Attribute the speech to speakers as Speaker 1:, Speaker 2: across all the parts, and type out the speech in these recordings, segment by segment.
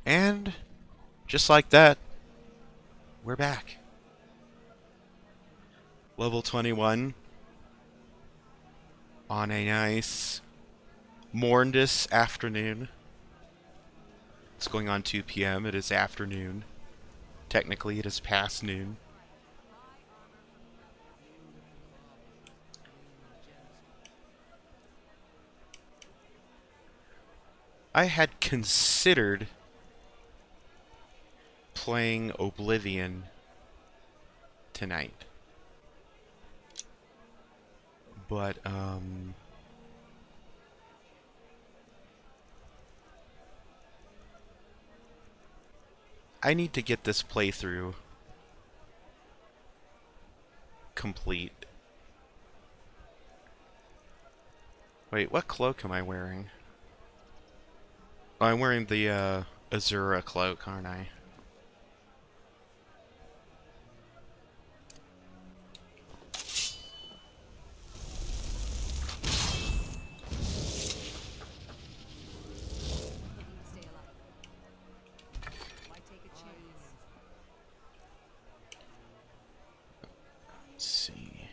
Speaker 1: And just like that, we're back. Level 21 on a nice mornless afternoon. It's going on 2 p.m. It is afternoon. Technically, it is past noon. I had considered playing Oblivion tonight. But, I need to get this playthrough complete. Wait, what cloak am I wearing? Oh, I'm wearing the, Azura cloak, aren't I? Let's see.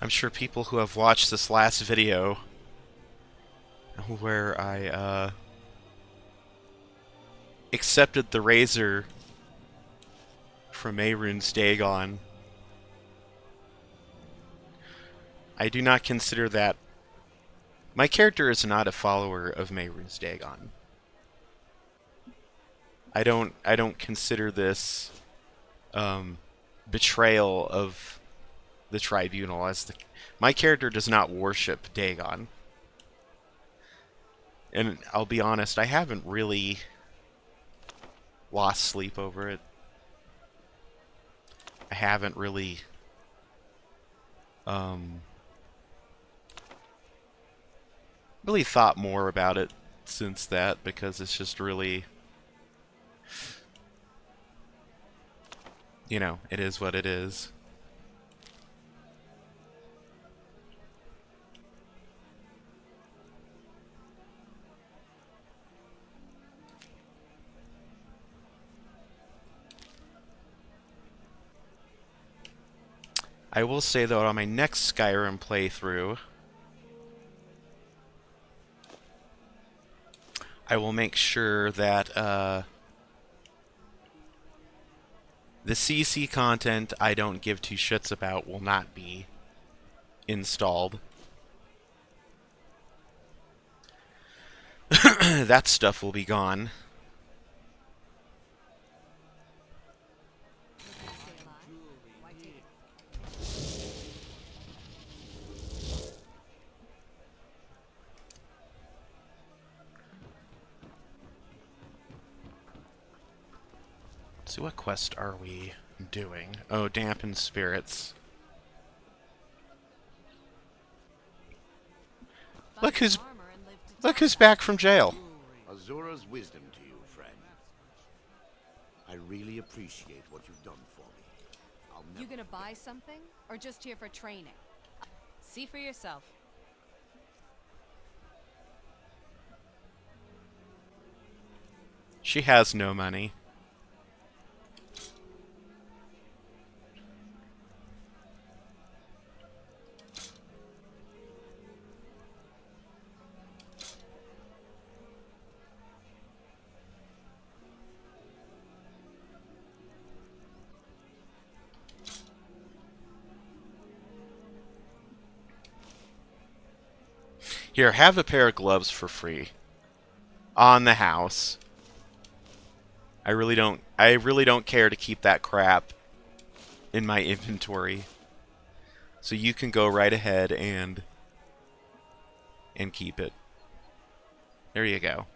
Speaker 1: I'm sure people who have watched this last video where I accepted the razor from Mehrunes Dagon. I do not consider that. My character is not a follower of Mehrunes Dagon. I don't consider this betrayal of the tribunal as my character does not worship Dagon. And I'll be honest, I haven't really lost sleep over it. I haven't really really thought more about it since that, because it's just really, you know, it is what it is. I will say, though, on my next Skyrim playthrough, I will make sure that the CC content I don't give two shits about will not be installed. That stuff will be gone. So what quest are we doing? Oh, dampen spirits. Look who's back from jail.
Speaker 2: Azura's wisdom to you, friend. I really appreciate what you've done for me.
Speaker 3: You gonna buy something, or just here for training? See for yourself.
Speaker 1: She has no money. Here, have a pair of gloves for free. On the house. I really don't care to keep that crap in my inventory. So you can go right ahead and keep it. There you go.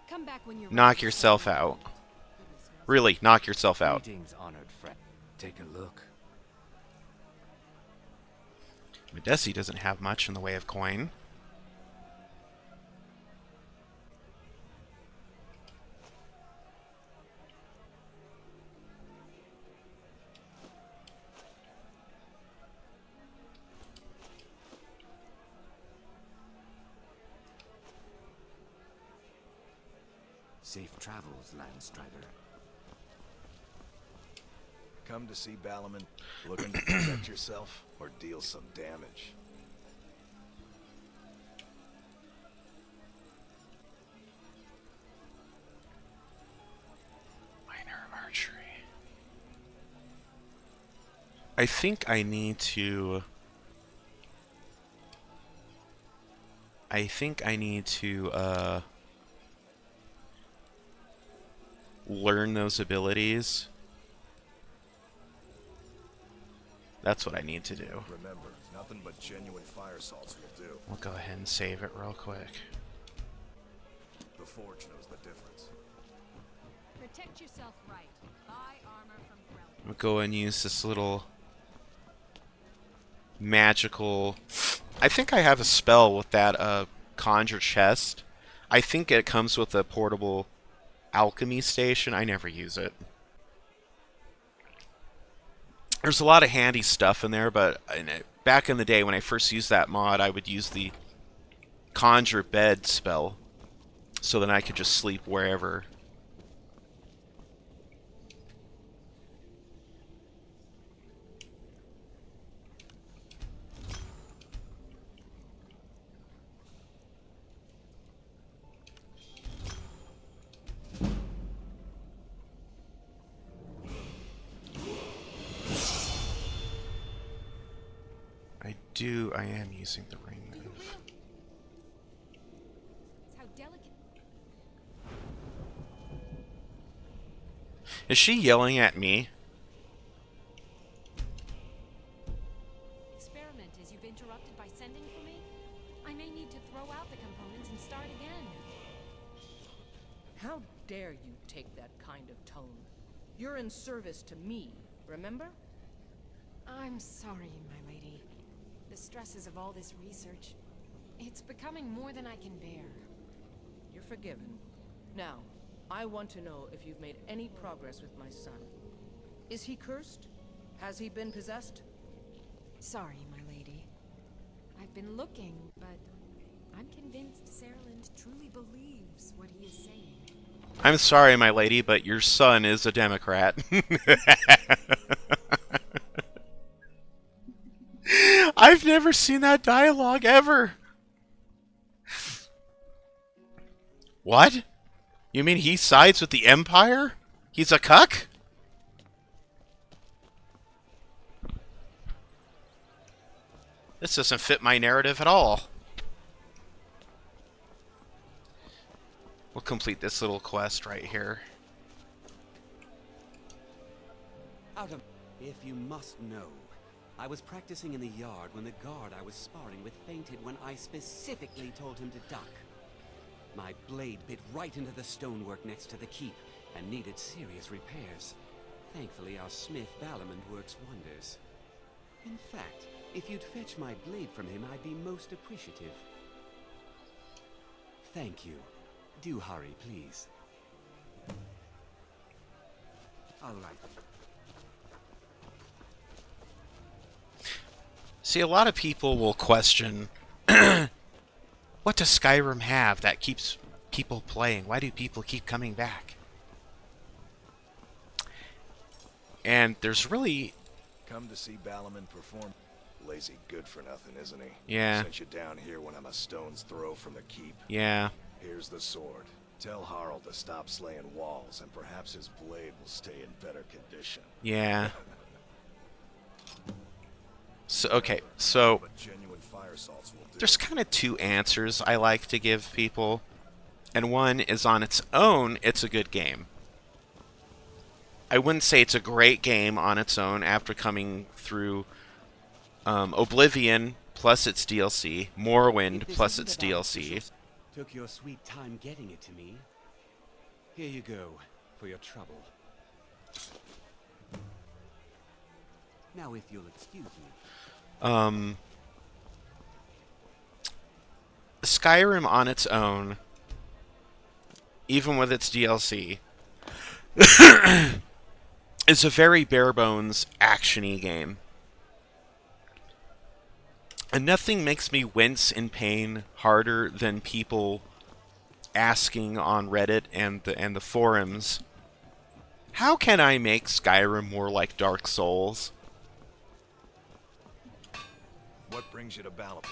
Speaker 3: Come back when you're
Speaker 1: Knock yourself out. Really, knock yourself out.
Speaker 4: Greetings, honored friend. Take a look.
Speaker 1: Medesi doesn't have much in the way of coin.
Speaker 4: Safe travels, Landstrider.
Speaker 5: Come to see Balamon, looking to protect yourself or deal some damage.
Speaker 1: Minor archery. I think I need to... learn those abilities. That's what I need to do.
Speaker 5: Remember, nothing but genuine fire salts will do.
Speaker 1: We'll go ahead and save it real quick.
Speaker 5: The Forge knows the difference.
Speaker 3: Protect yourself right. Buy armor from Grell.
Speaker 1: We'll go and use this little magical... I think I have a spell with that conjure chest. I think it comes with a portable alchemy station. I never use it. There's a lot of handy stuff in there, but back in the day when I first used that mod, I would use the conjure bed spell so then I could just sleep wherever. I am using the ring move.
Speaker 3: How delicate.
Speaker 1: Is she yelling at me?
Speaker 3: Experiment as you've interrupted by sending for me? I may need to throw out the components and start again.
Speaker 6: How dare you take that kind of tone? You're in service to me, remember?
Speaker 3: I'm sorry, my lady. The stresses of all this research, it's becoming more than I can bear.
Speaker 6: You're forgiven. Now, I want to know if you've made any progress with my son. Is he cursed? Has he been possessed?
Speaker 3: Sorry, my lady. I've been looking, but I'm convinced Sarland truly believes what he is saying.
Speaker 1: I'm sorry, my lady, but your son is a Democrat. I've never seen that dialogue ever. What? You mean he sides with the Empire? He's a cuck? This doesn't fit my narrative at all. We'll complete this little quest right here.
Speaker 7: Autumn, if you must know, I was practicing in the yard when the guard I was sparring with fainted when I specifically told him to duck. My blade bit right into the stonework next to the keep and needed serious repairs. Thankfully, our smith Balamon works wonders. In fact, if you'd fetch my blade from him, I'd be most appreciative. Thank you. Do hurry, please. All right.
Speaker 1: See, a lot of people will question, what does Skyrim have that keeps people playing? Why do people keep coming back? And there's really...
Speaker 5: Come to see Balamon perform. Lazy good for nothing, isn't he?
Speaker 1: Yeah.
Speaker 5: Sent you down here when I'm a stone's throw from the keep.
Speaker 1: Yeah.
Speaker 5: Here's the sword. Tell Harald to stop slaying walls, and perhaps his blade will stay in better condition.
Speaker 1: Yeah. So, okay, so
Speaker 5: But genuine fire salts will do.
Speaker 1: there's kind of two answers I like to give people. And one is on its own, it's a good game. I wouldn't say it's a great game on its own after coming through Oblivion plus its DLC, Morrowind
Speaker 7: If this
Speaker 1: plus
Speaker 7: isn't
Speaker 1: its
Speaker 7: about
Speaker 1: DLC.
Speaker 7: officials, took your sweet time getting it to me. Here you go, for your trouble. Now if you'll excuse me.
Speaker 1: Skyrim on its own, even with its DLC, is a very bare-bones, action-y game. And nothing makes me wince in pain harder than people asking on Reddit and the forums, how can I make Skyrim more like Dark Souls?
Speaker 5: What brings you to Balam?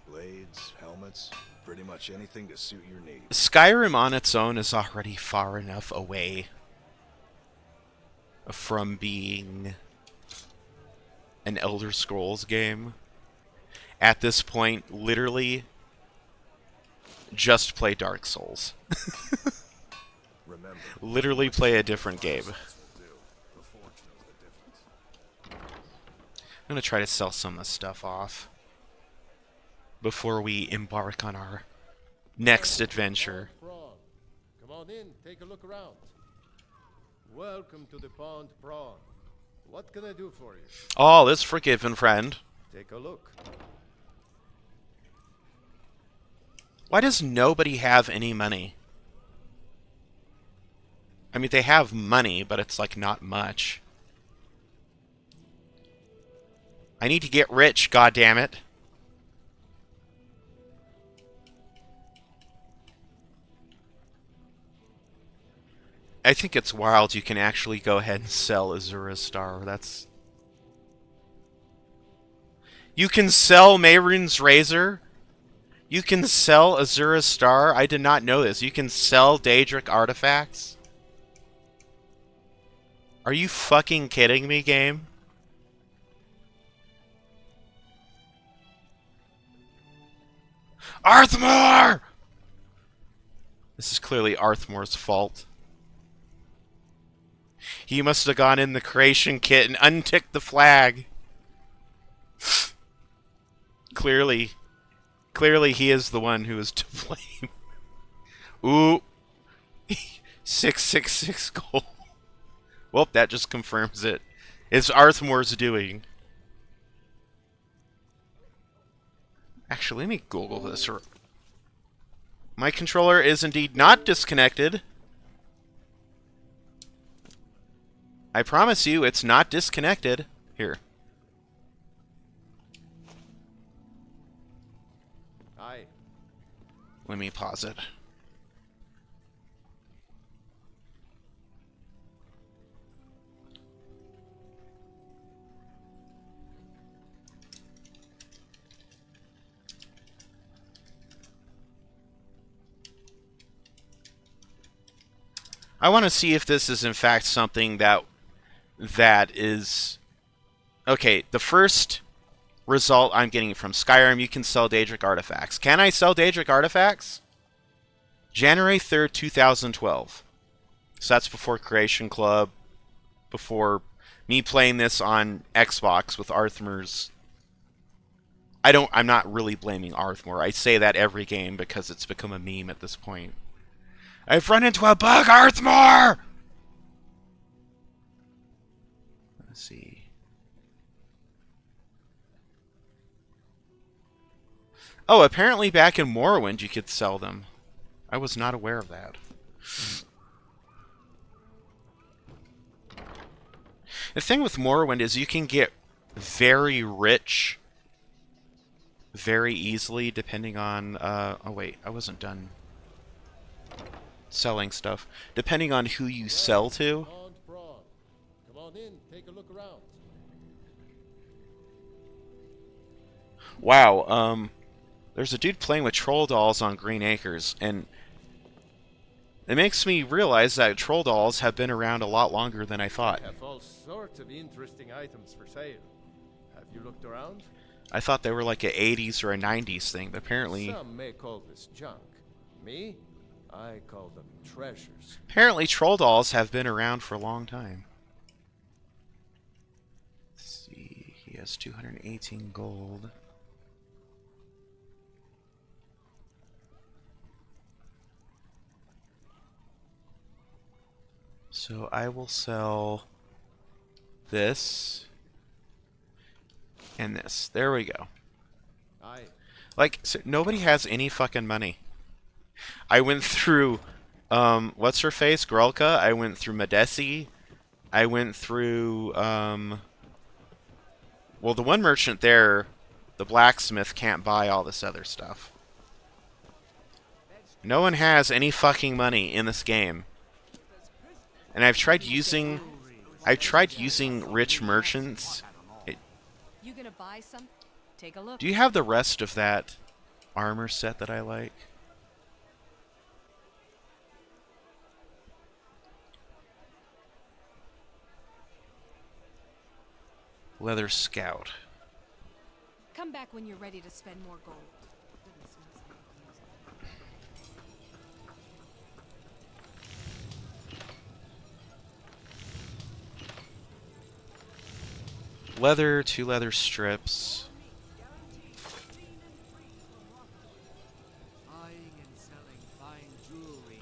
Speaker 5: Blades, helmets, pretty much anything to suit your needs.
Speaker 1: Skyrim on its own is already far enough away from being an Elder Scrolls game. At this point, literally, just play Dark Souls.
Speaker 5: Remember,
Speaker 1: Literally play a different game. I'm going to try to sell some of this stuff off before we embark on our next adventure.
Speaker 8: Prawn. Come on in, take a look around. Welcome to the Pond Prawn. What can I do for you?
Speaker 1: All is forgiven, friend.
Speaker 8: Take a look.
Speaker 1: Why does nobody have any money? I mean, they have money, but it's like not much. I need to get rich, goddammit. I think it's wild you can actually go ahead and sell Azura's Star. That's... You can sell Mehrunes Razor? You can sell Azura's Star? I did not know this. You can sell Daedric artifacts? Are you fucking kidding me, game? Arthmore! This is clearly Arthmore's fault. He must have gone in the creation kit and unticked the flag. Clearly he is the one who is to blame. Ooh. 666 gold. Well, that just confirms it. It's Arthmore's doing. Actually, let me Google this. My controller is indeed not disconnected. I promise you, it's not disconnected. Here.
Speaker 8: Aye.
Speaker 1: Let me pause it. I want to see if this is in fact something that is... Okay, the first result I'm getting from Skyrim, you can sell Daedric artifacts. Can I sell Daedric artifacts? January 3rd, 2012. So that's before Creation Club, before me playing this on Xbox with Arthmore's... I'm not really blaming Arthmore. I say that every game because it's become a meme at this point. I've run into a bug, Arthmore! Let's see. Oh, apparently back in Morrowind you could sell them. I was not aware of that. The thing with Morrowind is you can get very rich very easily depending on... oh wait, I wasn't done selling stuff. Depending on who you sell to.
Speaker 8: Pond Prawn. Come on in, take a look around.
Speaker 1: Wow, there's a dude playing with troll dolls on Green Acres, and it makes me realize that troll dolls have been around a lot longer than I thought.
Speaker 8: Have all sorts of interesting items for sale. Have you looked around?
Speaker 1: I thought they were like an 80s or a 90s thing, but apparently...
Speaker 8: Some may call this junk. Me? I call them treasures.
Speaker 1: Apparently troll dolls have been around for a long time. Let's see, he has 218 gold. So I will sell this and this. There we go.
Speaker 8: Aye.
Speaker 1: Like, so nobody has any fucking money. I went through, what's her face? Grolka. I went through Madesi. I went through, well, the one merchant there, the blacksmith, can't buy all this other stuff. No one has any fucking money in this game. And I've tried using rich merchants.
Speaker 6: You gonna buy some? Take a look.
Speaker 1: Do you have the rest of that armor set that I like? Leather Scout.
Speaker 3: Come back when you're ready to spend more gold. Goodness knows I don't use it.
Speaker 1: Leather, 2 leather strips.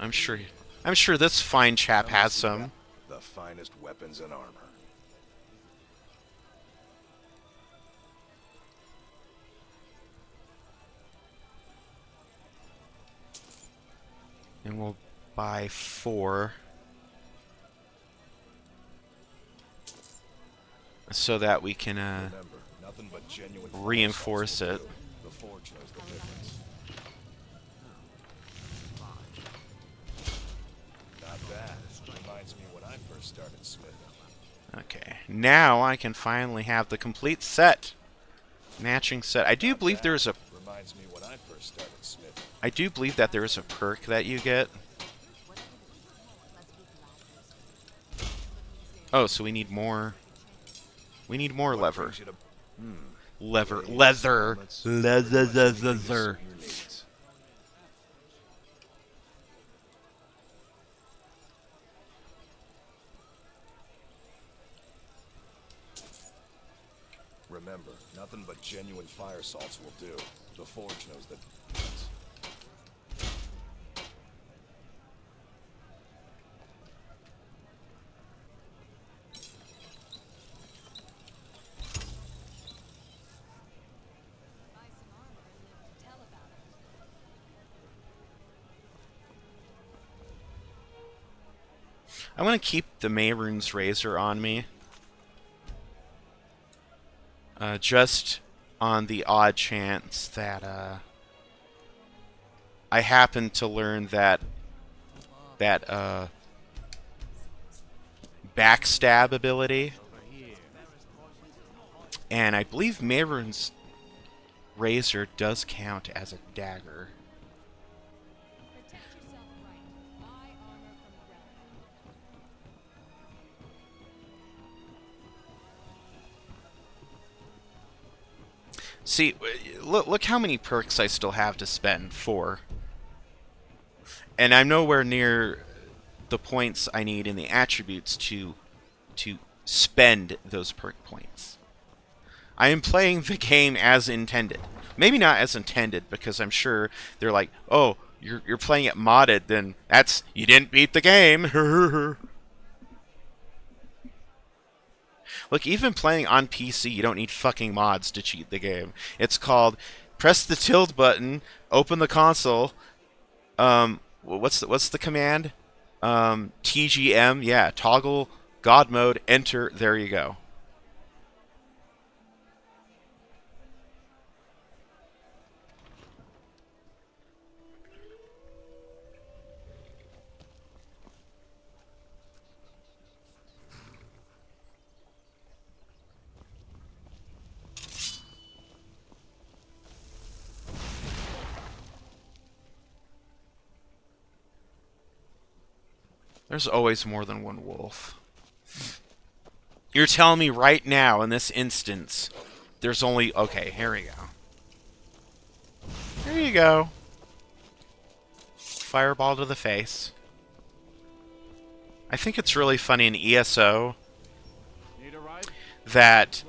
Speaker 1: I'm sure this fine chap has some.
Speaker 5: The finest weapons and armor.
Speaker 1: And we'll buy 4. So that we can
Speaker 5: Remember, nothing but genuine
Speaker 1: reinforce it.
Speaker 5: The forge knows the difference. Not bad. Reminds me when I first started smithing.
Speaker 1: Okay, now I can finally have the complete set. Matching set. I do believe there's a...
Speaker 5: Reminds me when I first started smithing.
Speaker 1: I do believe that there is a perk that you get. Oh, so we need more... We need more lever. Leather.
Speaker 5: Remember, nothing but genuine fire salts will do. The forge knows the difference.
Speaker 1: I want to keep the Mehrunes Razor on me. Just on the odd chance that I happen to learn that backstab ability. And I believe Mehrunes Razor does count as a dagger. See, look how many perks I still have to spend. 4. And I'm nowhere near the points I need in the attributes to spend those perk points. I am playing the game as intended. Maybe not as intended, because I'm sure they're like, oh, you're playing it modded, then that's... You didn't beat the game! Look, even playing on PC, you don't need fucking mods to cheat the game. It's called press the tilde button, open the console. What's the command? TGM, yeah, toggle God mode, enter. There you go. There's always more than one wolf. You're telling me right now, in this instance, there's only... Okay, here we go. There you go. Fireball to the face. I think it's really funny in ESO that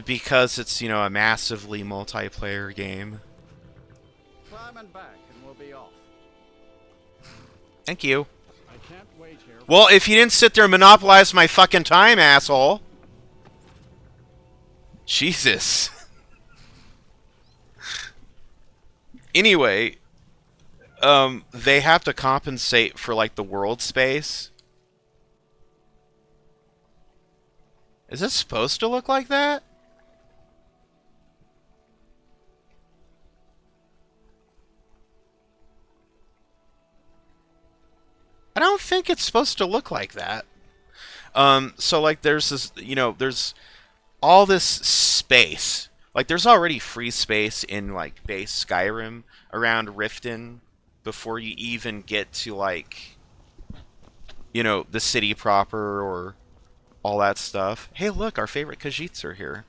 Speaker 1: because it's, you know, a massively multiplayer game.
Speaker 9: Climb and back and we'll be off.
Speaker 1: Thank you.
Speaker 9: Can't wait here.
Speaker 1: Well, if you didn't sit there and monopolize my fucking time, asshole. Jesus. Anyway, they have to compensate for, like, the world space. Is it supposed to look like that? think it's supposed to look like that. So like there's this, there's all this space. Like there's already free space in like base Skyrim around Riften before you even get to like, the city proper or all that stuff. Hey, look, our favorite Khajiits are here.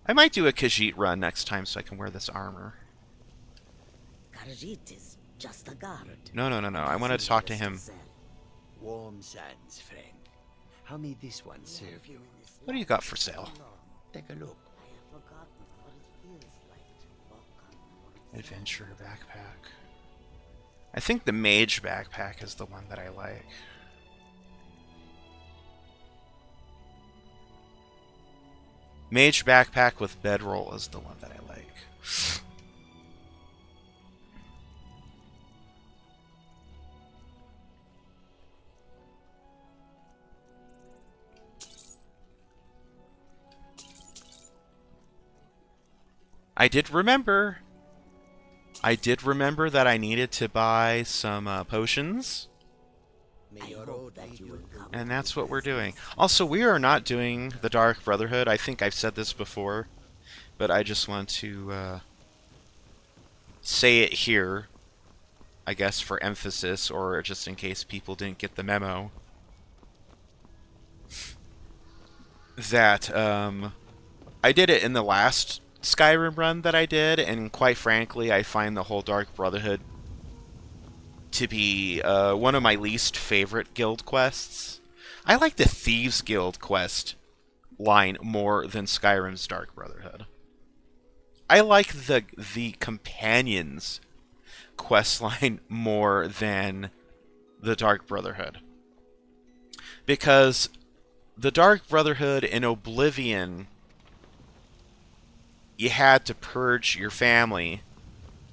Speaker 1: I might do a Khajiit run next time so I can wear this armor.
Speaker 10: Khajiit is just a guard.
Speaker 1: No. I want to talk to him.
Speaker 4: Warm sands, friend. How may this one serve you?
Speaker 1: What do you got for sale?
Speaker 4: Take a look.
Speaker 10: I have forgotten what it feels like to walk on.
Speaker 1: Adventure backpack. I think the mage backpack is the one that I like. Mage backpack with bedroll is the one that I like. I did remember that I needed to buy some potions. And that's what we're doing. Also, we are not doing the Dark Brotherhood. I think I've said this before, but I just want to say it here, I guess for emphasis, or just in case people didn't get the memo, that I did it in the last Skyrim run that I did, and quite frankly, I find the whole Dark Brotherhood to be one of my least favorite guild quests. I like the Thieves Guild quest line more than Skyrim's Dark Brotherhood. I like the Companions quest line more than the Dark Brotherhood. Because the Dark Brotherhood in Oblivion, you had to purge your family.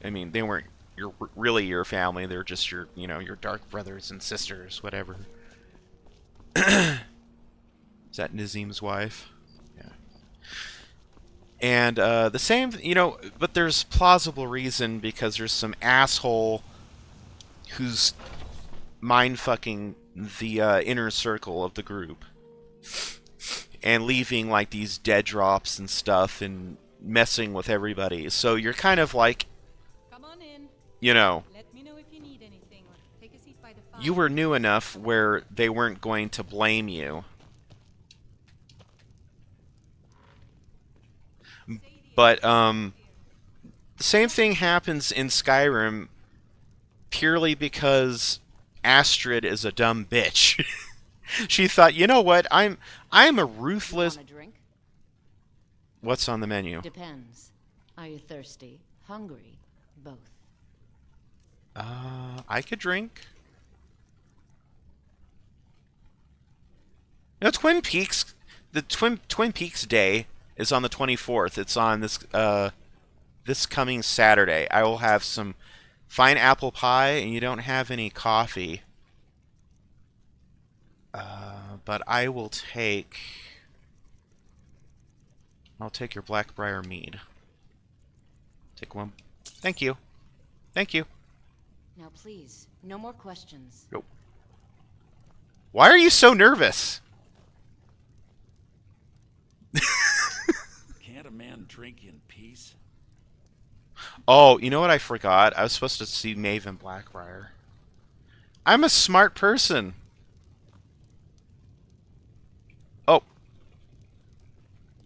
Speaker 1: I mean, they weren't really your family. They're just your, your dark brothers and sisters, whatever. Is that Nazim's wife? Yeah. And the same, but there's plausible reason because there's some asshole who's mind-fucking the inner circle of the group. And leaving, like, these dead drops and stuff and messing with everybody. So you're kind of like,
Speaker 3: Come on in. Let me know if you need anything, or take a seat by the fire.
Speaker 1: You were new enough where they weren't going to blame you. But the same thing happens in Skyrim purely because Astrid is a dumb bitch. She thought, you know what? I'm a ruthless.
Speaker 10: You want a drink?
Speaker 1: What's on the menu?
Speaker 10: Depends. Are you thirsty? Hungry? Both.
Speaker 1: I could drink. Twin Peaks. The Twin Peaks Day is on the 24th. It's on this coming Saturday. I will have some fine apple pie, and you don't have any coffee. But I will take. I'll take your Blackbriar mead. Take one. Thank you. Thank you.
Speaker 10: Now please, no more questions.
Speaker 1: Nope. Why are you so nervous?
Speaker 9: Can't a man drink in peace?
Speaker 1: Oh, you know what I forgot? I was supposed to see Maeve and Blackbriar. I'm a smart person. Oh.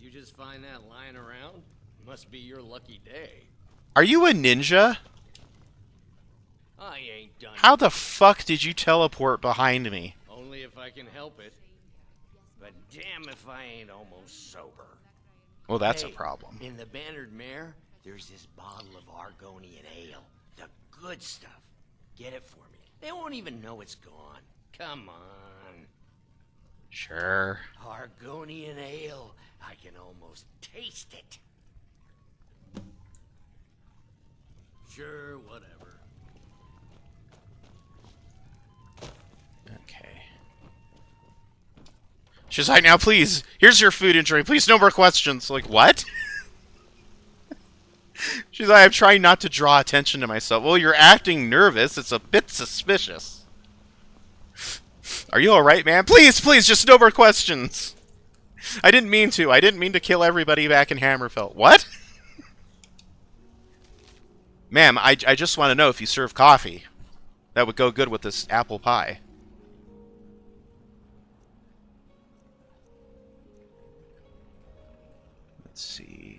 Speaker 11: You just find that lying around? Must be your lucky day.
Speaker 1: Are you a ninja?
Speaker 11: I ain't done.
Speaker 1: How the fuck did you teleport behind me?
Speaker 11: Only if I can help it. But damn if I ain't almost sober.
Speaker 1: Well, that's a
Speaker 11: Hey,
Speaker 1: problem.
Speaker 11: In the Bannered Mare, there's this bottle of Argonian ale. The good stuff. Get it for me. They won't even know it's gone. Come on.
Speaker 1: Sure.
Speaker 11: Argonian ale. I can almost taste it. Sure, whatever.
Speaker 1: Okay. She's like, now please, here's your food and drink. Please, no more questions. Like, what? She's like, I'm trying not to draw attention to myself. Well, you're acting nervous. It's a bit suspicious. Are you alright, man? Please, please, just no more questions. I didn't mean to. I didn't mean to kill everybody back in Hammerfell. What? Ma'am, I just want to know if you serve coffee. That would go good with this apple pie. Let's see.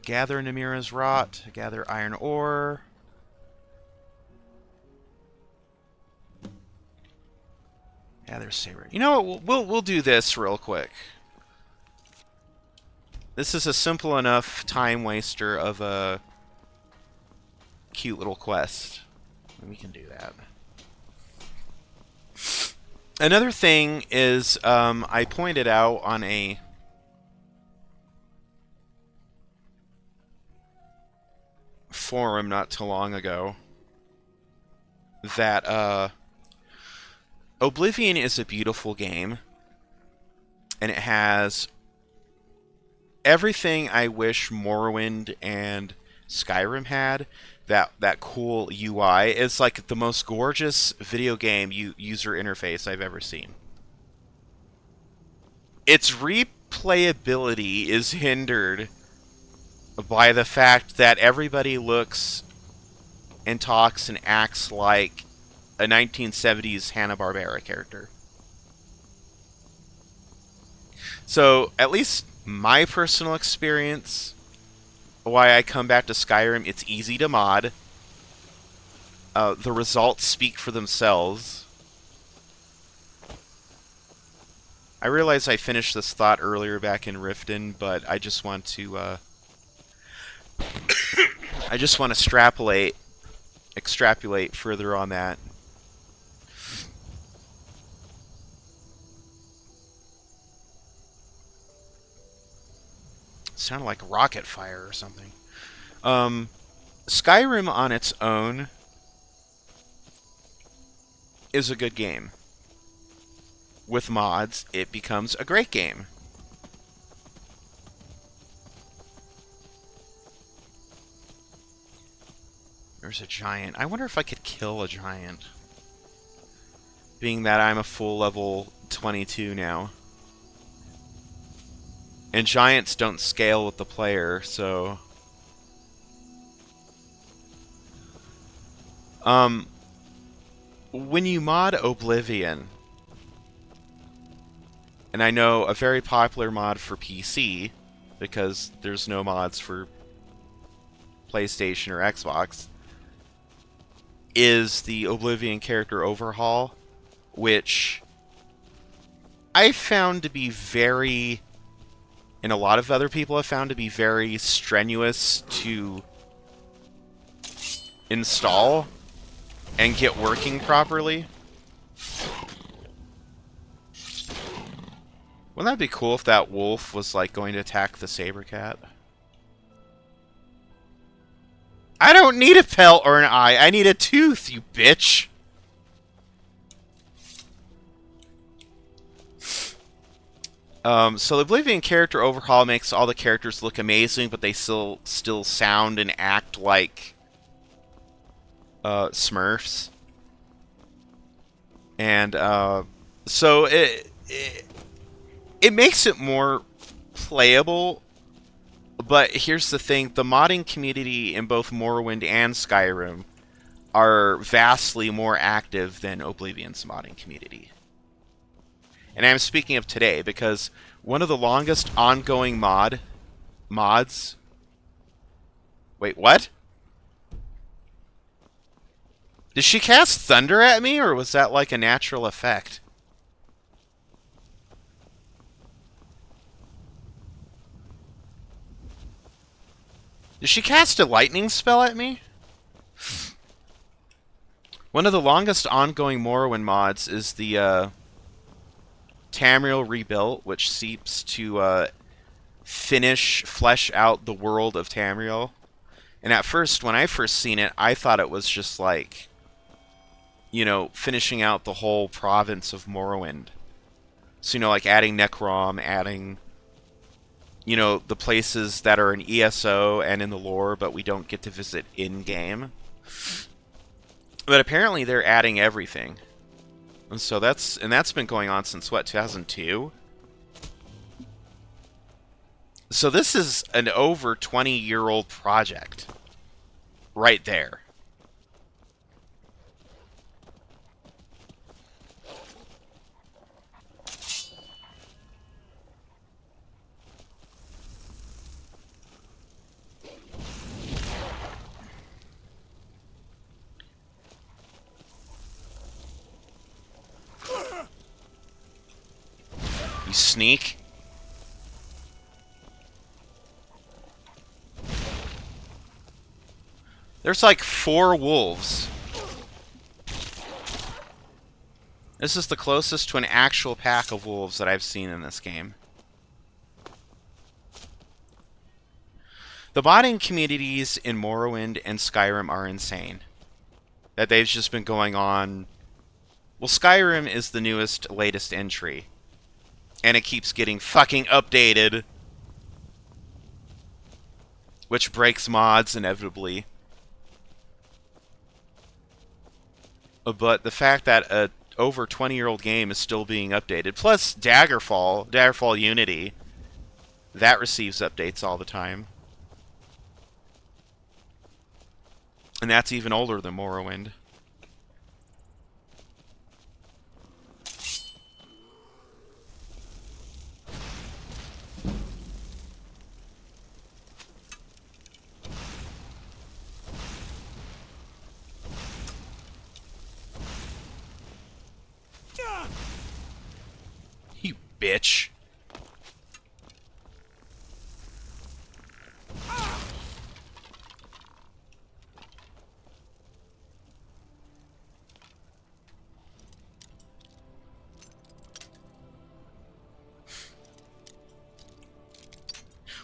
Speaker 1: Gather Namira's rot. Gather iron ore. Gather saber. You know what? We'll do this real quick. This is a simple enough time waster of a cute little quest. We can do that. Another thing is, I pointed out on a forum not too long ago that Oblivion is a beautiful game, and it has everything I wish Morrowind and Skyrim had. That cool UI is like the most gorgeous video game user interface I've ever seen. Its replayability is hindered by the fact that everybody looks and talks and acts like a 1970s Hanna-Barbera character. So, at least my personal experience, why I come back to Skyrim, it's easy to mod. The results speak for themselves. I realize I finished this thought earlier back in Riften, but I just want to I just want to extrapolate further on that. It sounded like rocket fire or something. Skyrim on its own is a good game. With mods, it becomes a great game. There's a giant. I wonder if I could kill a giant. Being that I'm a full level 22 now. And giants don't scale with the player, so... when you mod Oblivion, and I know a very popular mod for PC, because there's no mods for PlayStation or Xbox, is the Oblivion character overhaul, which I found to be very, and a lot of other people have found to be very strenuous to install and get working properly. Wouldn't that be cool if that wolf was like going to attack the saber cat? I don't need a pelt or an eye. I need a tooth, you bitch. So the Oblivion character overhaul makes all the characters look amazing, but they still sound and act like Smurfs. And so it makes it more playable. But here's the thing, the modding community in both Morrowind and Skyrim are vastly more active than Oblivion's modding community. And I'm speaking of today, because one of the longest ongoing mods... Wait, what? Did she cast thunder at me, or was that like a natural effect? Did she cast a lightning spell at me? One of the longest ongoing Morrowind mods is the Tamriel Rebuilt, which seeks to flesh out the world of Tamriel. And at first, when I first seen it, I thought it was just like, you know, finishing out the whole province of Morrowind. So, you know, like adding Necrom, adding you know, the places that are in ESO and in the lore, but we don't get to visit in-game. But apparently they're adding everything. And so that's been going on since, what, 2002? So this is an over 20-year-old project. Right there. You sneak. There's like 4 wolves. This is the closest to an actual pack of wolves that I've seen in this game. The modding communities in Morrowind and Skyrim are insane. That they've just been going on. Well, Skyrim is the newest, latest entry. And it keeps getting fucking updated. Which breaks mods inevitably. But the fact that a over 20-year-old game is still being updated, plus Daggerfall Unity, that receives updates all the time. And that's even older than Morrowind. You bitch.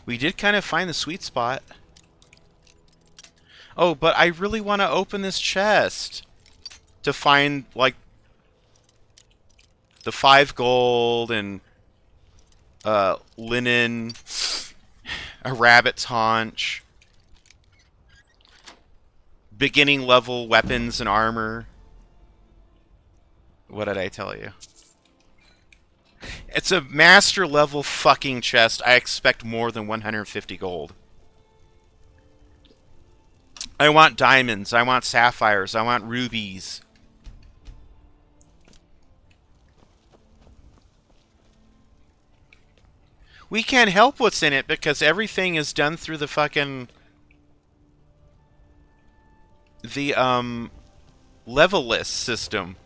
Speaker 1: We did kind of find the sweet spot. Oh, but I really want to open this chest to find, like, the 5 gold and linen, a rabbit's haunch, beginning level weapons and armor. What did I tell you? It's a master level fucking chest. I expect more than 150 gold. I want diamonds. I want sapphires. I want rubies. We can't help what's in it because everything is done through the fucking... the, level list system.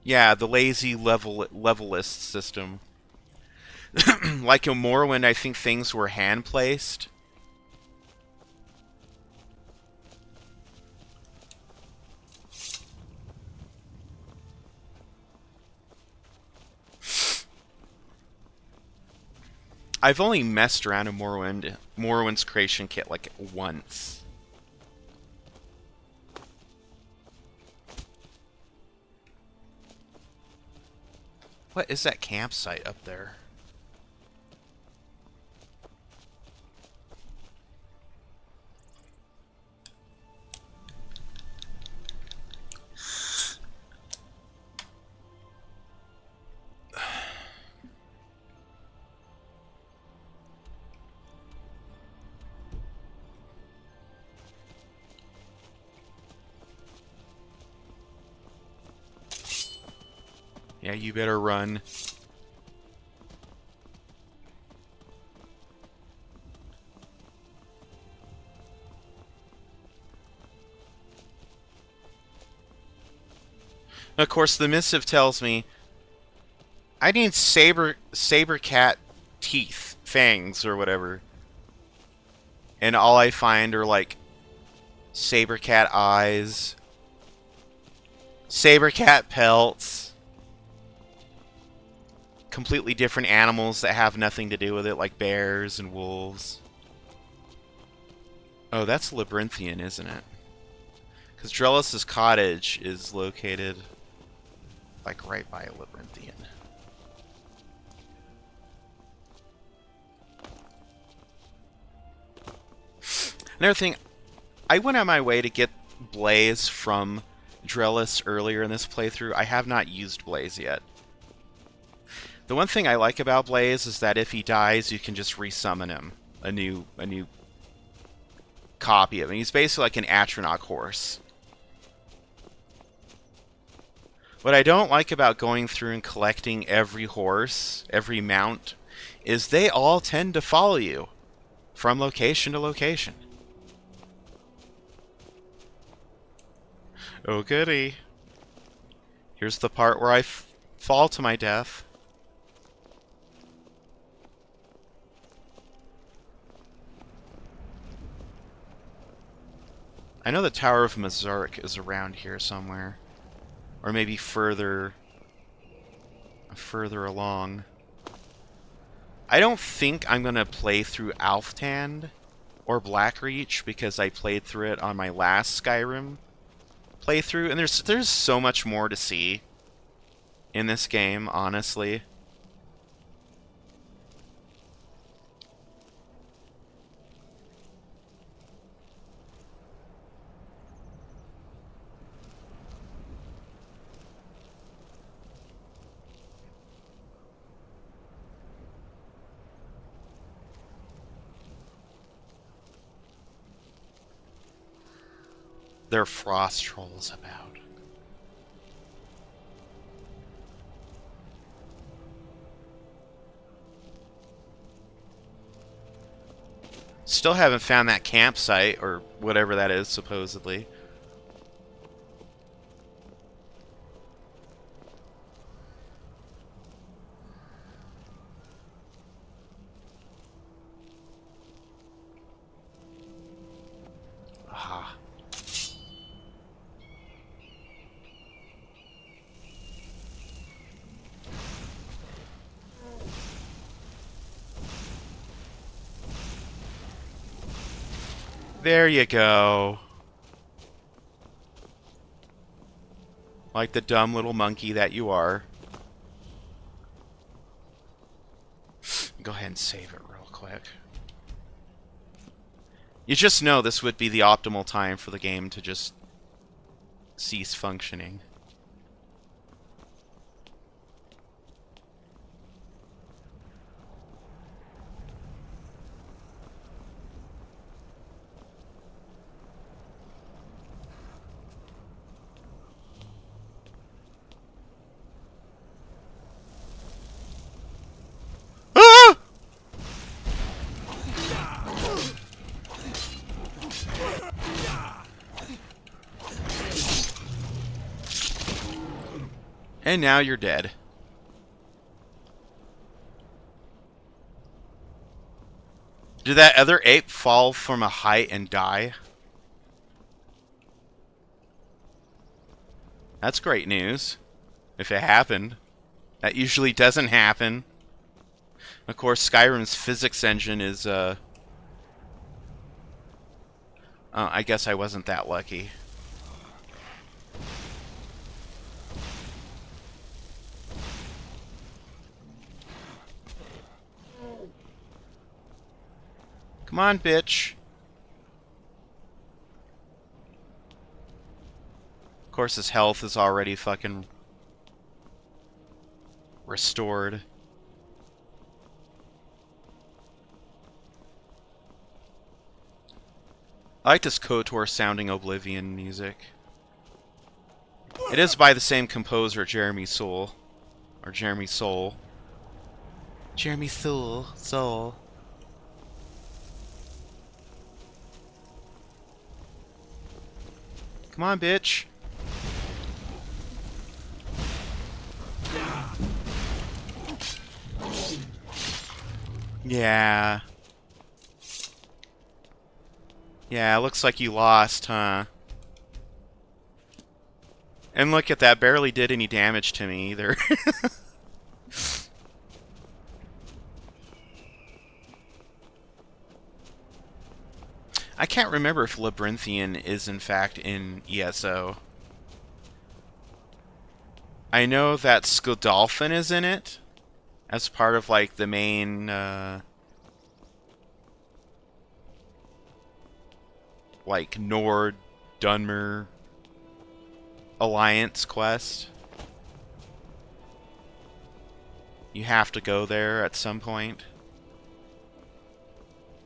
Speaker 1: Yeah, the lazy level list system. Like in Morrowind, I think things were hand-placed. I've only messed around in Morrowind's creation kit like once. What is that campsite up there? Yeah, you better run. Of course, the missive tells me I need saber cat teeth, fangs, or whatever. And all I find are like saber cat eyes, saber cat pelts, completely different animals that have nothing to do with it, like bears and wolves. Oh, that's Labyrinthian, isn't it? Because Drellus's cottage is located like right by Labyrinthian. Another thing, I went out my way to get Blaze from Drellis earlier in this playthrough. I have not used Blaze yet. The one thing I like about Blaze is that if he dies, you can just resummon him. A new copy of him. He's basically like an Atronach horse. What I don't like about going through and collecting every horse, every mount, is they all tend to follow you from location to location. Oh goody. Here's the part where I fall to my death. I know the Tower of Mazurk is around here somewhere. Or maybe further along. I don't think I'm going to play through Alftand or Blackreach because I played through it on my last Skyrim playthrough, and there's so much more to see in this game, honestly. There are frost trolls about. Still haven't found that campsite, or whatever that is, supposedly. Aha. There you go. Like the dumb little monkey that you are. Go ahead and save it real quick. You just know this would be the optimal time for the game to just cease functioning. And now you're dead. Did that other ape fall from a height and die? That's great news. If it happened. That usually doesn't happen. Of course, Skyrim's physics engine is, I guess I wasn't that lucky. Come on, bitch. Of course, his health is already fucking restored. I like this KOTOR sounding Oblivion music. It is by the same composer, Jeremy Soule. Or Jeremy Soule. Jeremy Soule. Soul. Come on, bitch. Yeah. Yeah, looks like you lost, huh? And look at that, barely did any damage to me either. I can't remember if Labyrinthian is in fact in ESO. I know that Skodolphin is in it as part of like the main like Nord, Dunmer Alliance quest. You have to go there at some point.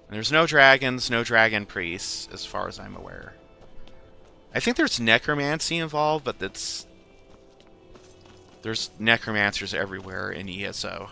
Speaker 1: There's no dragons, no dragon priests, as far as I'm aware. I think there's necromancy involved, but there's necromancers everywhere in ESO.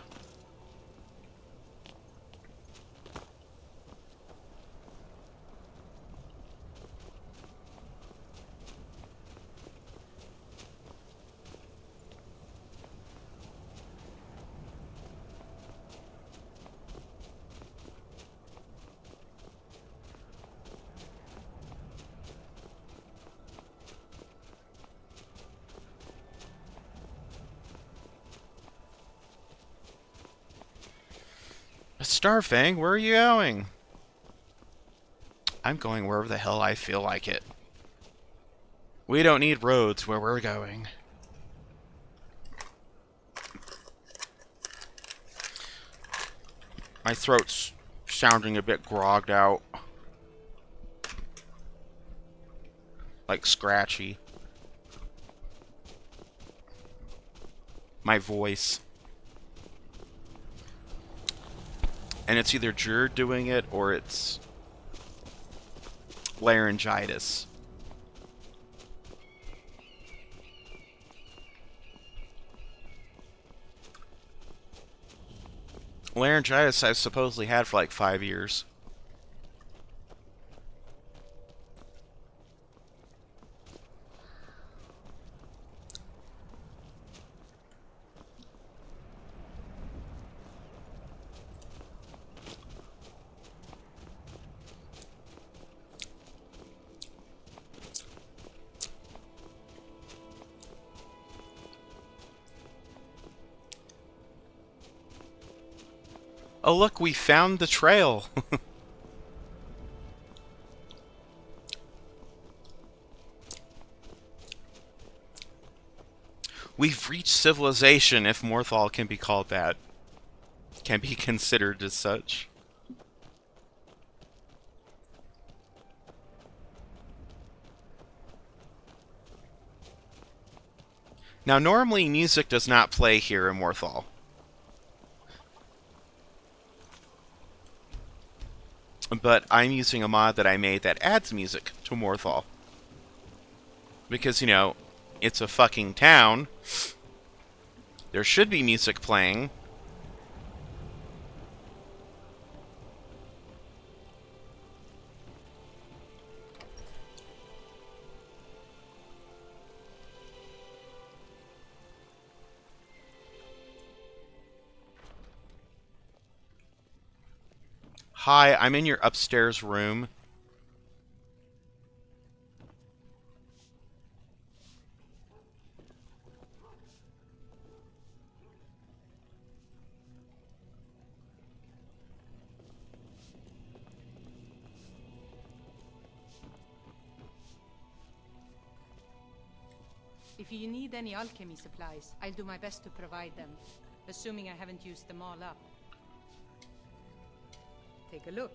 Speaker 1: Starfang, where are you going? I'm going wherever the hell I feel like it. We don't need roads where we're going. My throat's sounding a bit grogged out. Like scratchy. My voice. And it's either Jur doing it or it's laryngitis. Laryngitis I've supposedly had for like 5 years. Oh look, we found the trail. We've reached civilization, if Morthal can be called that. Can be considered as such. Now, normally music does not play here in Morthal. But I'm using a mod that I made that adds music to Morthal. Because, you know, it's a fucking town. There should be music playing. Hi, I'm in your upstairs room.
Speaker 12: If you need any alchemy supplies, I'll do my best to provide them, assuming I haven't used them all up. Take a look.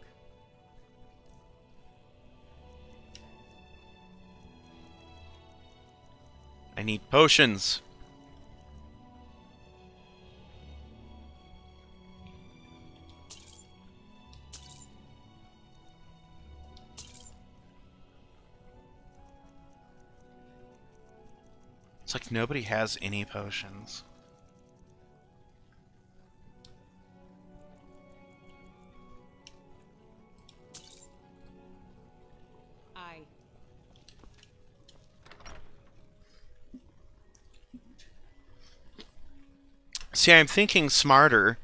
Speaker 1: I need potions. It's like nobody has any potions. See, I'm thinking smarter.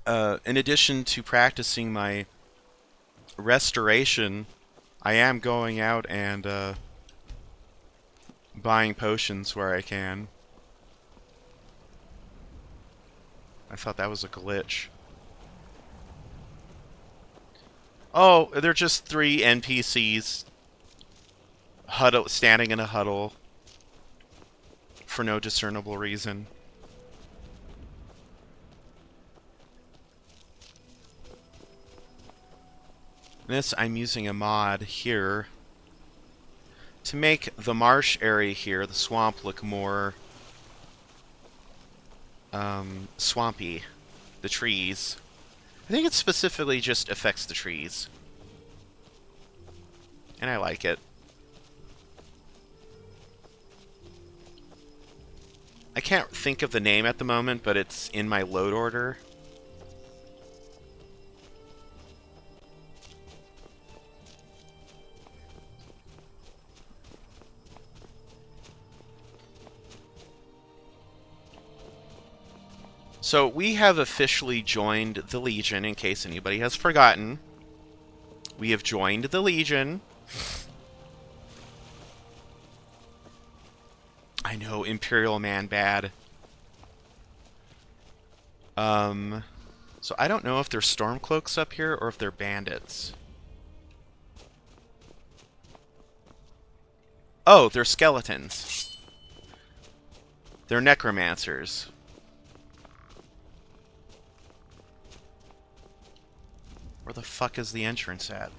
Speaker 1: In addition to practicing my restoration, I am going out and buying potions where I can. I thought that was a glitch. Oh, they're just 3 NPCs standing in a huddle for no discernible reason. This, I'm using a mod here to make the marsh area here, the swamp, look more swampy. The trees. I think it specifically just affects the trees. And I like it. I can't think of the name at the moment, but it's in my load order. So we have officially joined the Legion, in case anybody has forgotten. We have joined the Legion. I know, Imperial Man bad. So I don't know if they're Stormcloaks up here or if they're bandits. Oh, they're skeletons. They're necromancers. Where the fuck is the entrance at?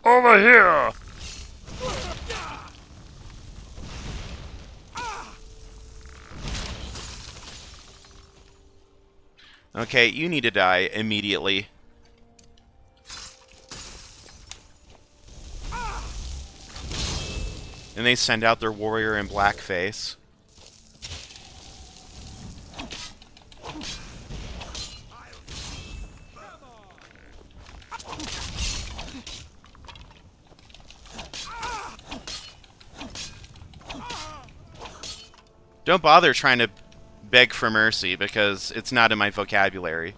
Speaker 1: Over here! Okay, you need to die immediately. And they send out their warrior in blackface. Don't bother trying to beg for mercy, because it's not in my vocabulary.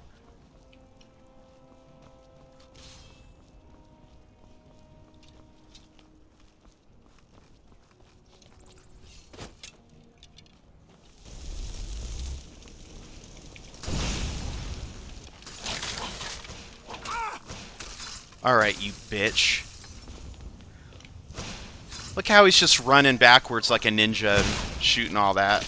Speaker 1: Alright, you bitch. Look how he's just running backwards like a ninja and shooting all that.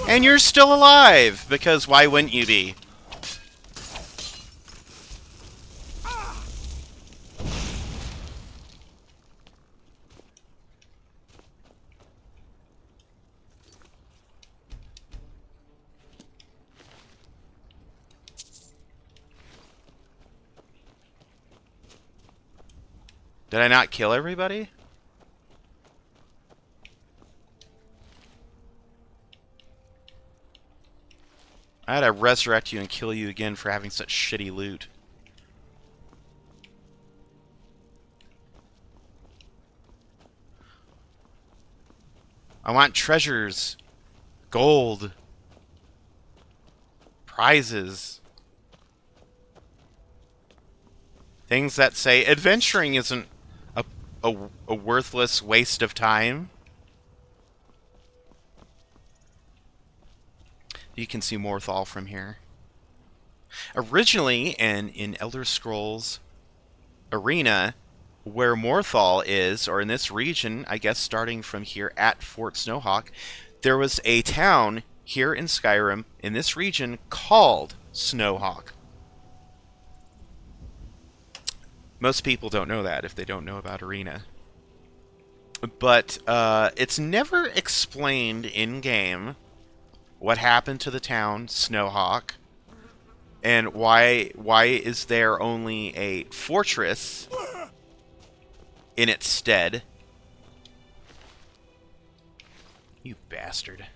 Speaker 1: And you're still alive, because why wouldn't you be? Did I not kill everybody? I had to resurrect you and kill you again for having such shitty loot. I want treasures, gold, prizes. Things that say adventuring isn't a worthless waste of time. You can see Morthal from here. Originally, and in Elder Scrolls Arena, where Morthal is, or in this region, I guess starting from here at Fort Snowhawk, there was a town here in Skyrim, in this region, called Snowhawk. Most people don't know that if they don't know about Arena. But it's never explained in-game what happened to the town Snowhawk, and why is there only a fortress in its stead. You bastard.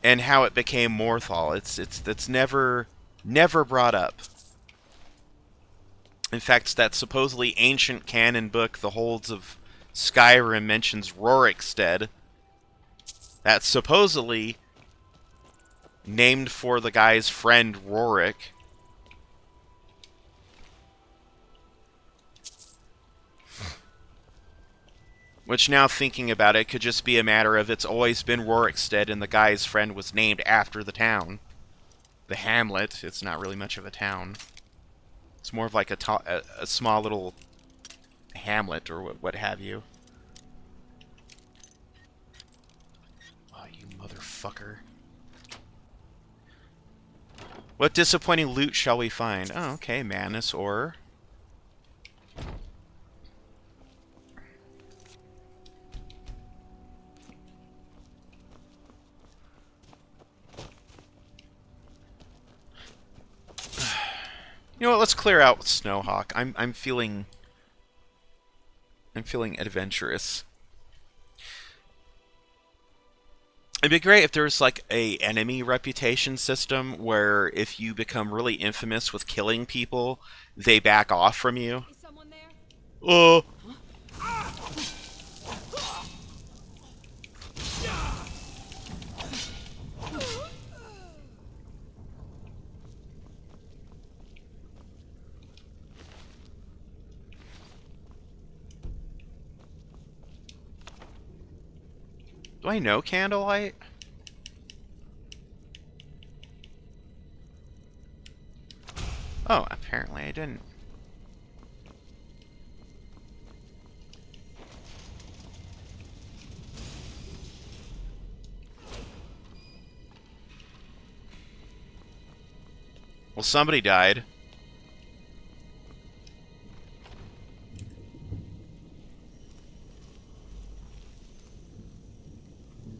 Speaker 1: And how it became Morthal. It's never brought up. In fact, that supposedly ancient canon book, The Holds of Skyrim, mentions Rorikstead. That's supposedly named for the guy's friend Rorik. Which, now thinking about it, could just be a matter of it's always been Rorikstead and the guy's friend was named after the town. The hamlet. It's not really much of a town. It's more of like a small little hamlet or what have you. Oh, you motherfucker. What disappointing loot shall we find? Oh, okay, Manus ore. You know what? Let's clear out with Snowhawk. I'm feeling adventurous. It'd be great if there's like a enemy reputation system where if you become really infamous with killing people, they back off from you.
Speaker 3: Is someone there?
Speaker 1: Oh. Do I know Candlelight? Oh, apparently I didn't. Well, somebody died.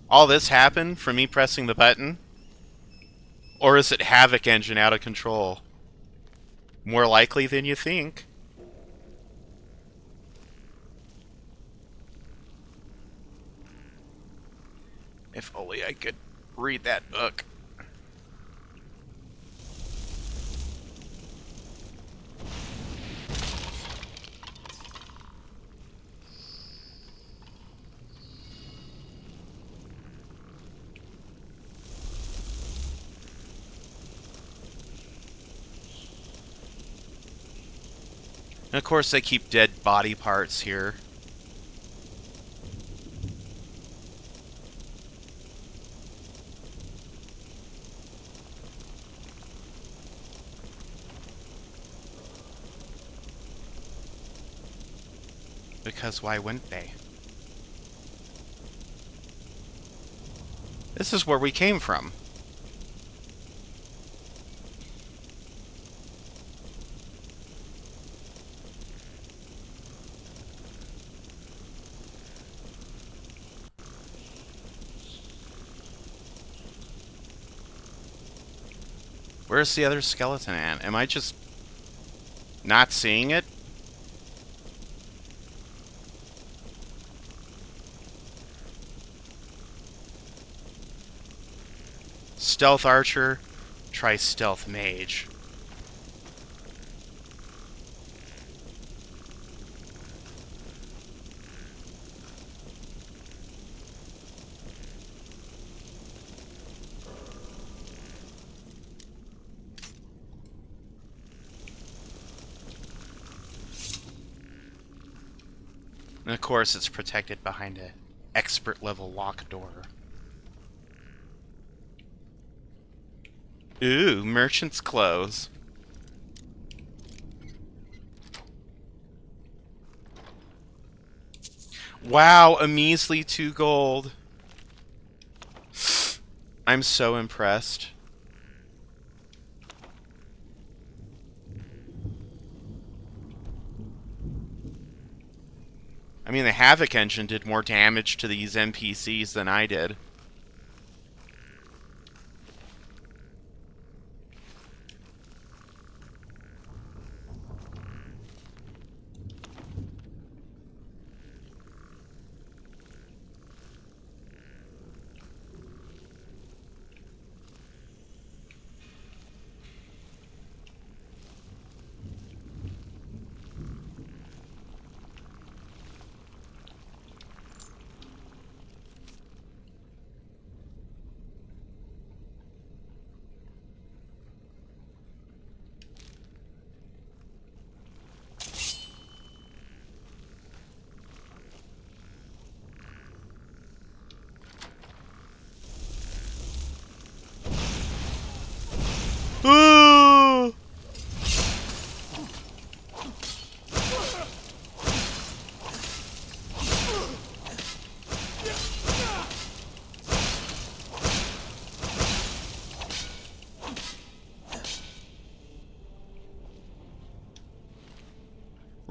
Speaker 1: All this happened from me pressing the button? Or is it Havoc Engine out of control? More likely than you think. If only I could read that book. And of course they keep dead body parts here. Because why wouldn't they? This is where we came from. Where's the other skeleton at? Am I just not seeing it? Stealth Archer, try Stealth Mage. And of course it's protected behind an expert level lock door. Ooh, merchant's clothes. Wow, a measly 2 gold. I'm so impressed. I mean, the Havoc Engine did more damage to these NPCs than I did.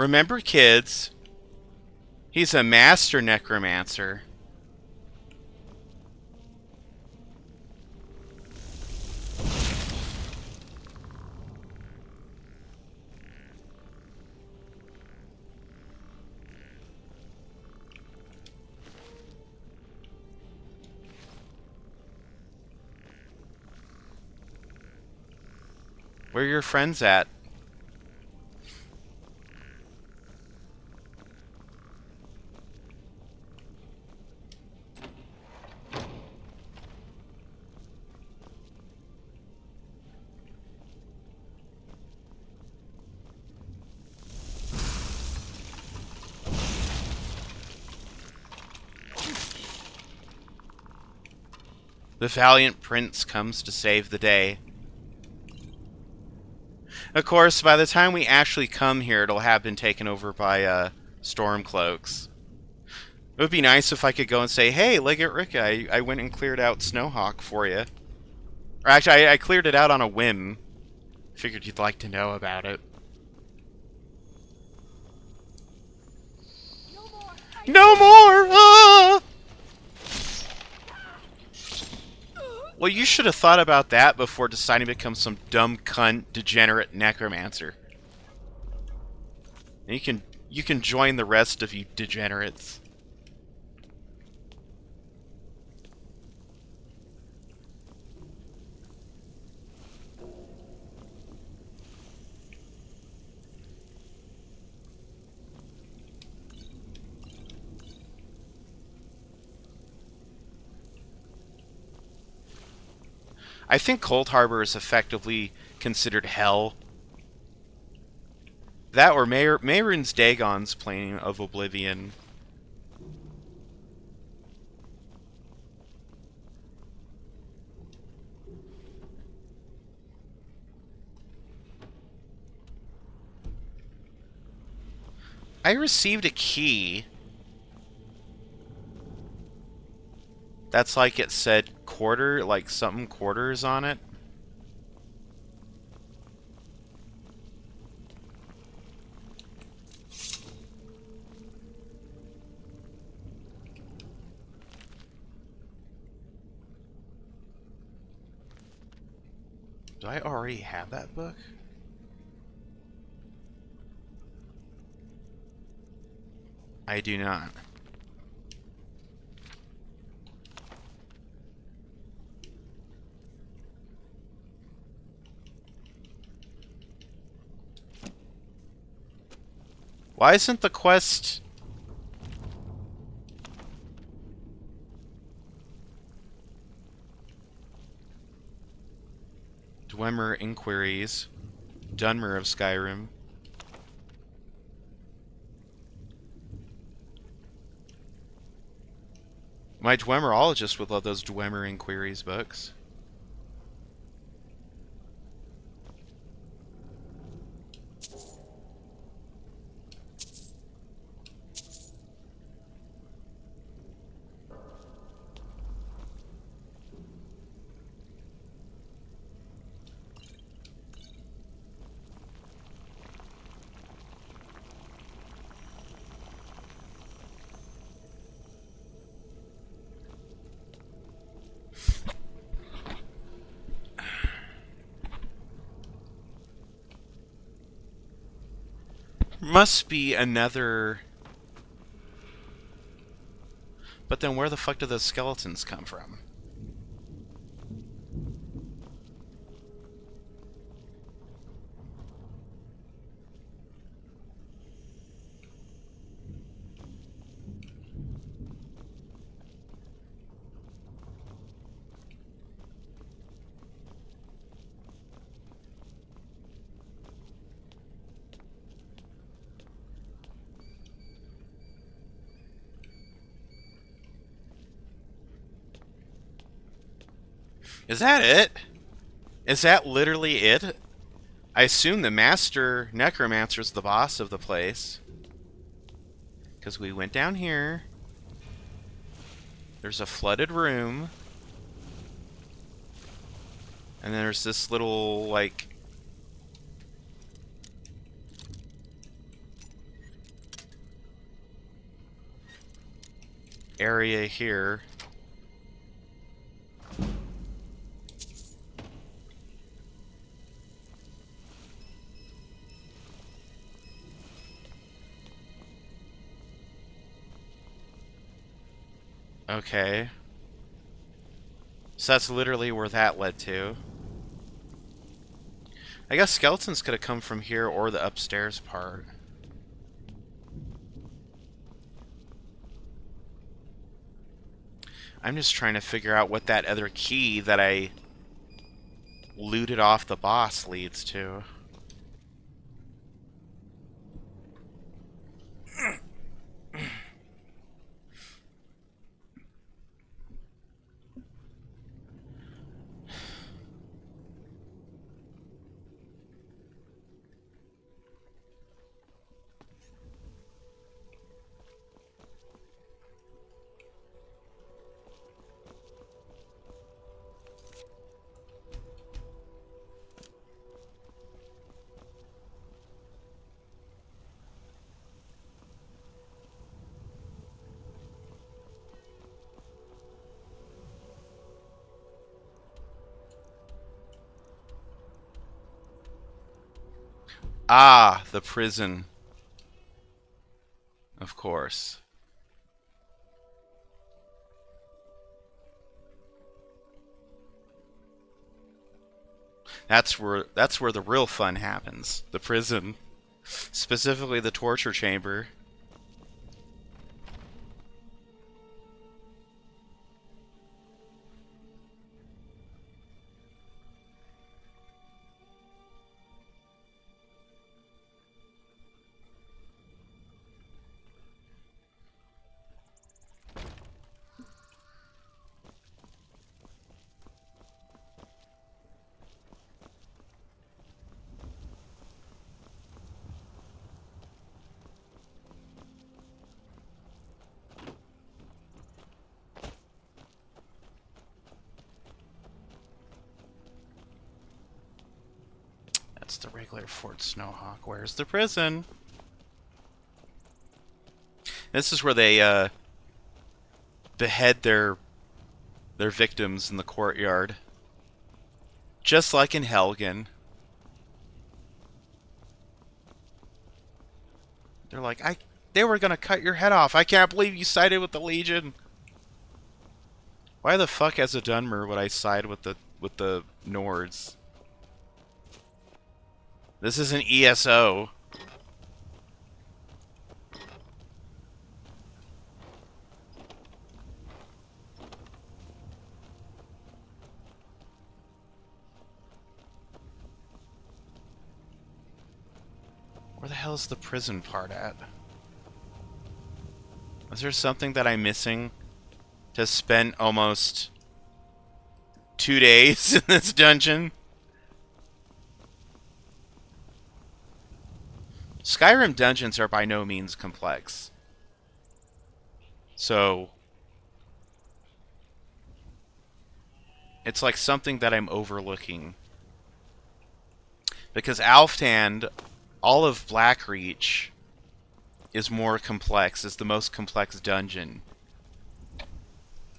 Speaker 1: Remember, kids, he's a master necromancer. Where are your friends at? The valiant prince comes to save the day. Of course, by the time we actually come here, it'll have been taken over by Stormcloaks. It would be nice if I could go and say, hey, Legate Ricka, I went and cleared out Snowhawk for you. Or actually, I cleared it out on a whim. Figured you'd like to know about it. No more! Ah! Well, you should have thought about that before deciding to become some dumb cunt, degenerate necromancer. And you can join the rest of you degenerates. I think Cold Harbor is effectively considered hell. That or Mehrunes Dagon's Plane of Oblivion. I received a key. That's like it said quarter, like something quarters on it. Do I already have that book? I do not. Why isn't the quest... Dwemer Inquiries. Dunmer of Skyrim. My Dwemerologist would love those Dwemer Inquiries books. Must be another... But then where the fuck do those skeletons come from? Is that it? Is that literally it? I assume the Master Necromancer's the boss of the place. Because we went down here. There's a flooded room. And then there's this little, like... area here. Okay. So that's literally where that led to. I guess skeletons could have come from here or the upstairs part. I'm just trying to figure out what that other key that I looted off the boss leads to. Ah, the prison. Of course. That's where the real fun happens. The prison. Specifically the torture chamber. That's the regular Fort Snowhawk. Where's the prison? This is where they behead their victims in the courtyard. Just like in Helgen. They're like, they were gonna cut your head off. I can't believe you sided with the Legion. Why the fuck as a Dunmer would I side with the Nords? This is an ESO. Where the hell is the prison part at? Is there something that I'm missing to spend almost 2 days in this dungeon? Skyrim dungeons are by no means complex. So it's like something that I'm overlooking. Because Alftand, all of Blackreach is more complex, is the most complex dungeon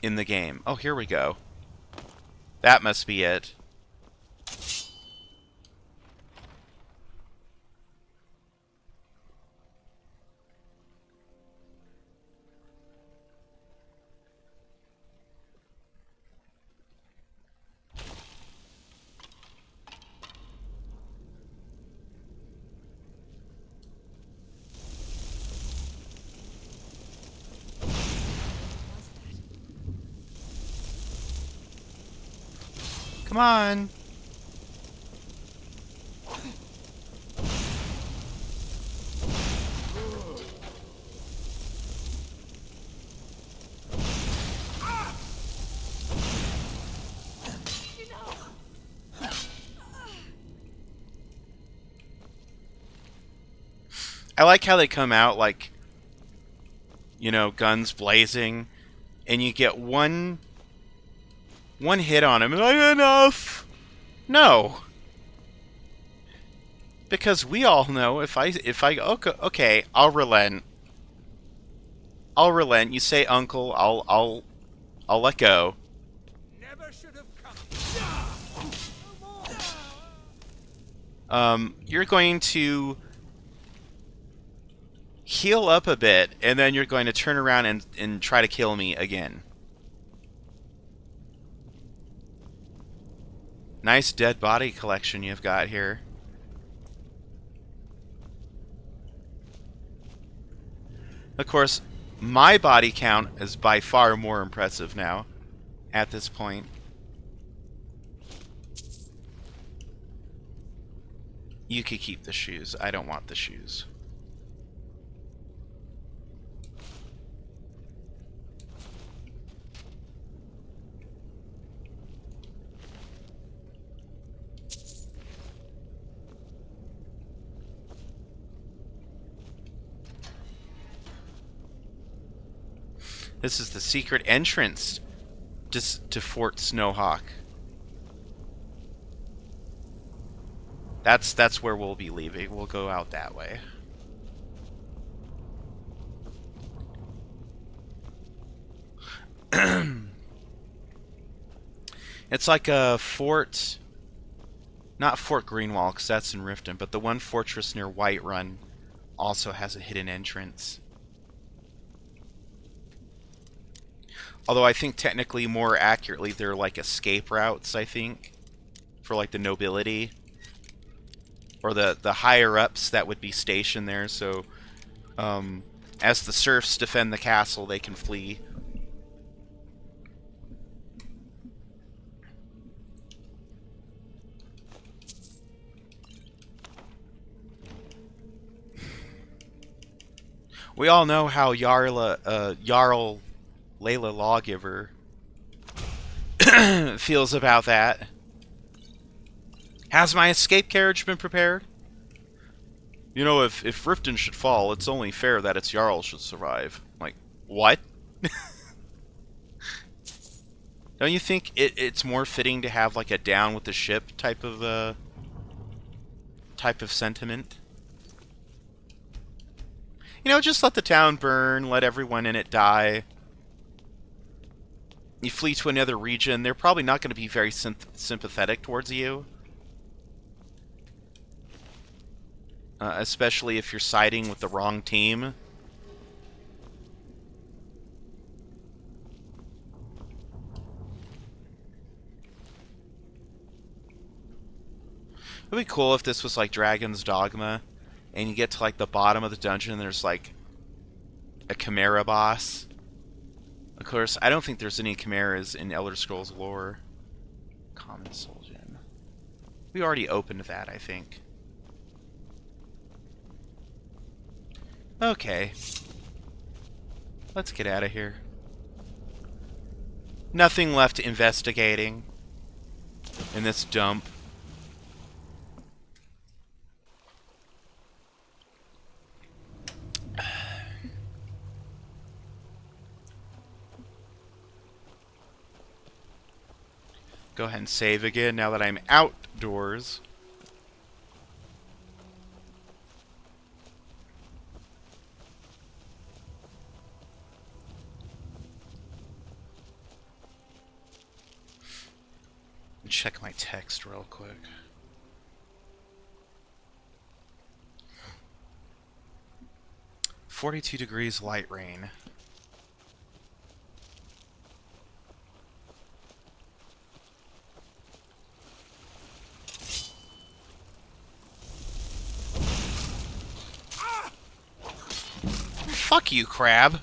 Speaker 1: in the game. Oh, here we go. That must be it. Come on. I like how they come out like, you know, guns blazing, and you get one hit on him, and like, enough. No, because we all know if I okay, I'll relent. I'll relent. You say uncle, I'll let go.
Speaker 8: Never should have come.
Speaker 1: You're going to heal up a bit, and then you're going to turn around and try to kill me again. Nice dead body collection you've got here. Of course, my body count is by far more impressive now, at this point. You could keep the shoes. I don't want the shoes. This is the secret entrance to Fort Snowhawk. That's where we'll be leaving. We'll go out that way. It's like a fort, not Fort Greenwall, because that's in Riften, but the one fortress near Whiterun also has a hidden entrance. Although I think technically, more accurately, they're like escape routes, I think, for like the nobility. Or the higher-ups that would be stationed there, so as the serfs defend the castle, they can flee. We all know how Jarl Layla Lawgiver feels about that. Has my escape carriage been prepared? You know, if Riften should fall, it's only fair that its Jarl should survive. Like, what? Don't you think it's more fitting to have like a down with the ship type of sentiment? You know, just let the town burn, let everyone in it die. You flee to another region, they're probably not going to be very sympathetic towards you. Especially if you're siding with the wrong team. It would be cool if this was like Dragon's Dogma, and you get to like the bottom of the dungeon and there's like a Chimera boss. Of course, I don't think there's any Chimeras in Elder Scrolls lore. Common Soul Gem. We already opened that, I think. Okay. Let's get out of here. Nothing left investigating in this dump. Go ahead and save again now that I'm outdoors. Check my text real quick. -42 light rain. Fuck you, crab.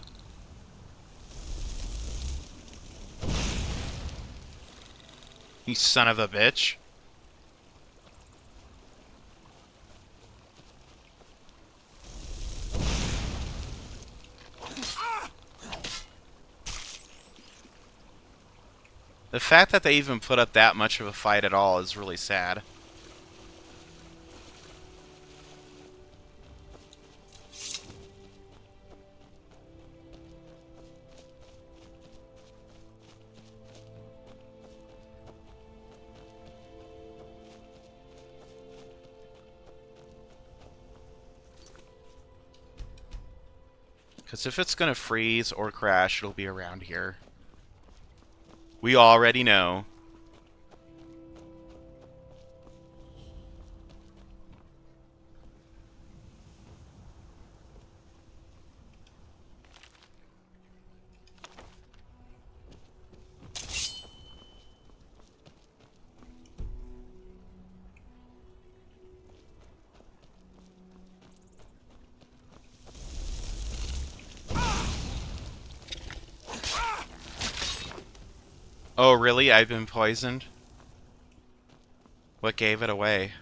Speaker 1: You son of a bitch. The fact that they even put up that much of a fight at all is really sad. Because if it's going to freeze or crash, it'll be around here. We already know. Oh, really? I've been poisoned? What gave it away?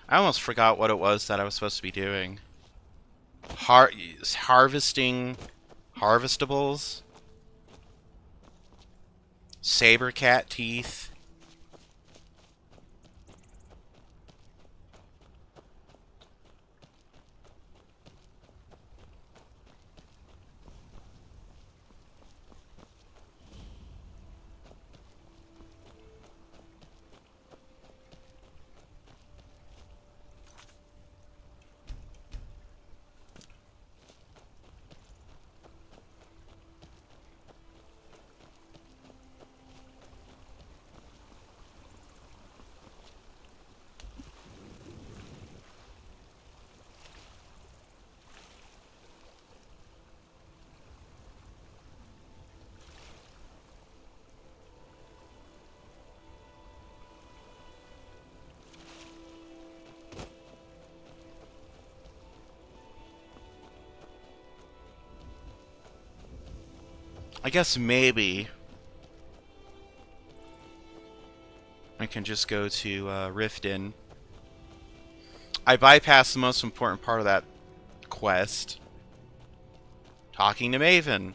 Speaker 1: I almost forgot what it was that I was supposed to be doing. Harvesting harvestables? Saber cat teeth? I guess maybe I can just go to Riften. I bypassed the most important part of that quest. Talking to Maven.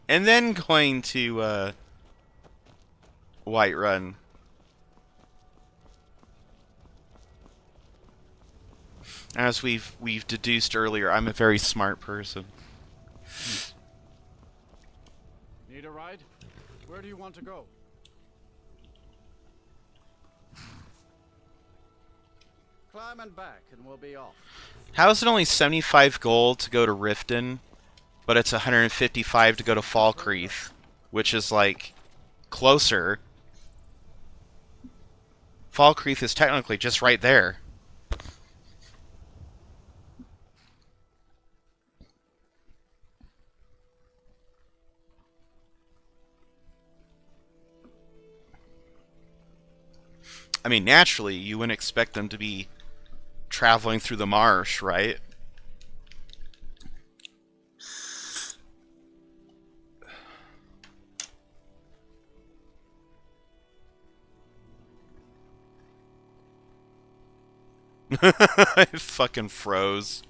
Speaker 1: And then going to Whiterun. As we've deduced earlier, I'm a very smart person.
Speaker 13: Need a ride? Where do you want to go? Climb and back and we'll be off.
Speaker 1: How is it only 75 gold to go to Riften, but it's 155 to go to Falkreath, which is like closer? Falkreath is technically just right there. I mean, naturally, you wouldn't expect them to be traveling through the marsh, right? I fucking froze.